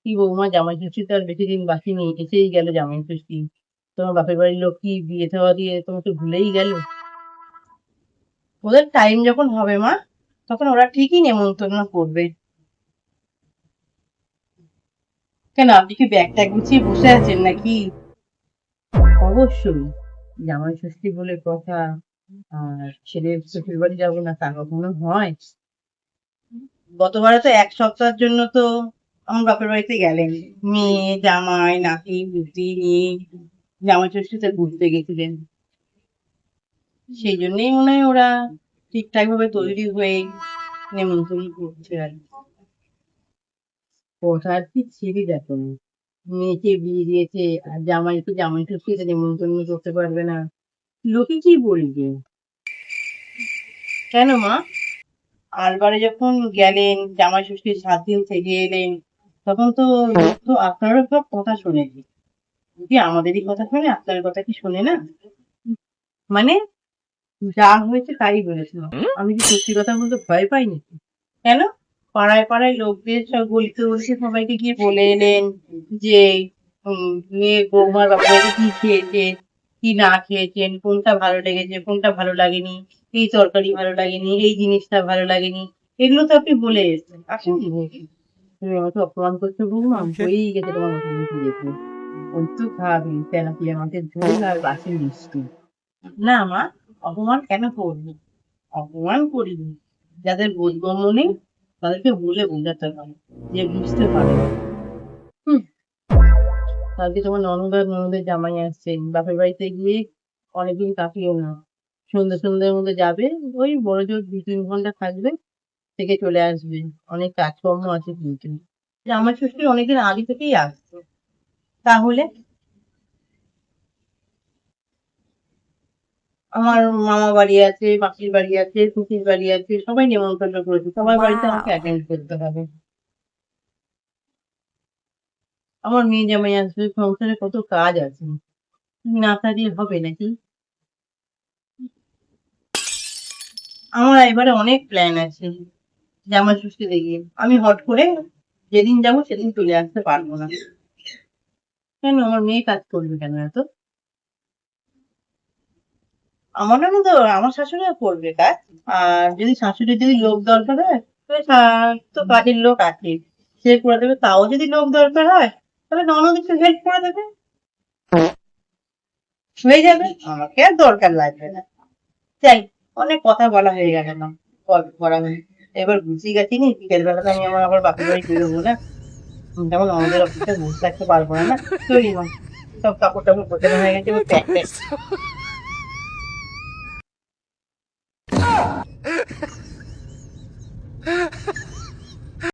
কি বৌমা জামাই ষষ্ঠী তো আর বেশি দিন বাকি নেই, এসেই গেল জামাই ষষ্ঠী। তোমার বাপের বাড়ির লোক কি বিয়ে থাওয়া দিয়ে তোমাকে ভুলেই গেল? ওদের টাইম যখন হবে মা, তখন ওরা ঠিকই নেমন্তন্ন করবে। কেন, আপনি কি ব্যাগ ট্যাগ গুছিয়ে বসে আছেন নাকি? অবশ্যই, জামাই ষষ্ঠী বলে কথা, আর ছেলের শ্বশুর বাড়ি যাবো না তা কখনো হয়? গতবারে তো এক সপ্তাহের জন্য তো আমার বাপের বাড়িতে গেলেন, মেয়ে জামাই নাতি বুদ্ধি নিয়ে জামাই ষষ্ঠীতে ঘুরতে গেছিলেন। সেই জন্যই মনে হয় ওরা ঠিকঠাক ভাবে তৈরি হয়ে নেমন্তন্ন করছে আর কি। কথার কি ছেড়ে দেখো না, মেয়েকে বিয়ে দিয়েছে আর জামাইকে জামাই ষষ্ঠীতে নেমন্তন্ন করতে পারবে না, লোকে কি বলবে? কেন মা, আরবারে যখন গেলেন জামাই ষষ্ঠীর 7 দিন থেকে এলেন, তখন তো লোক তো আপনারও সব কথা শোনেনি, যদি আমাদেরই কথা শোনে আপনার কথা কি শোনে না? মানে যা হয়েছে তাই বলেছিল, আমি কি সত্যি কথা বলতে ভয় পাই নাকি? কেন, পাড়ায় পাড়ায় লোকদের সব গলিতে গলিতে সবাইকে গিয়ে বলে এলেন যে মেয়ে বৌমার বাপমাকে কি খেয়েছে কি না খেয়েছেন, কোনটা ভালো লেগেছে কোনটা ভালো লাগেনি, এই তরকারি ভালো লাগেনি এই জিনিসটা ভালো লাগেনি, এগুলো তো আপনি বলে এসেছেন। আসেন তুমি আমাকে অপমান করছো বৌমা, হয়েই গেছে তোমার মুখোমুখি যেতে, ওই তো খাবি তেলাপিয়া মাছের ঝোল আর বাসি মিষ্টি। না মা, অপমান কেন করবি? অপমান করিনি, যাদের বোধগম্য নেই তাদেরকে বলে বোঝাতে হবে যে বুঝতে পারে না। হুম, কালকে তোমার ননদ আর ননদের জামাই আসছে, বাপের বাড়িতে গিয়ে অনেকদিন কাটিও না, সন্ধ্যের মধ্যে যাবে, ওই বড় জোর 2-3 ঘন্টা থাকবে, থেকে চলে আসবে। অনেক কাজকর্ম আছে কিন্তু, জামাই ষষ্ঠী অনেকদিন আগে থেকেই আসছে। তাহলে আমার মামা বাড়ি আছে, মাসির বাড়ি আছে, পিসির বাড়ি আছে, সবাই নেমন্তন্ন করেছে, সবার বাড়িতে আমাকে Wow. অ্যাটেন্ড করতে হবে। আমার মেয়ে জামাই আসবে, সংসারে কত কাজ আছে, না তা দিয়ে হবে নাকি? আমার এবারে অনেক প্ল্যান আছে জামাই ষষ্ঠীতে গিয়ে, আমি হট করে যেদিন যাবো সেদিন চলে আসতে পারবো না। কেন, আমার মেয়ে কাজ করবে কেন এত? আমার তো আমার শাশুড়িও করবে কাজ, আর যদি শাশুড়ির যদি লোক দরকার হয় তাহলে তো কাজের লোক আছে, সে করে দেবে। তাও যদি লোক দরকার হয় তাহলে ননদ একটু হেল্প করে দেবে, হয়ে যাবে, আমাকে আর দরকার লাগবে না। যাই, অনেক কথা বলা হয়ে গেল না, গল্প করা হয়ে, এবার গুছিয়ে গেছি নি, বিকেল বেলাতে আমি আমার আবার বাপের বাড়ি বেরোবো না, যেমন আমাদের অফিসে বসে থাকতে পারবো না, না। তৈরি মা, সব কাপড় টাপড় গোছানো হয়ে গেছে, প্যাক প্যাক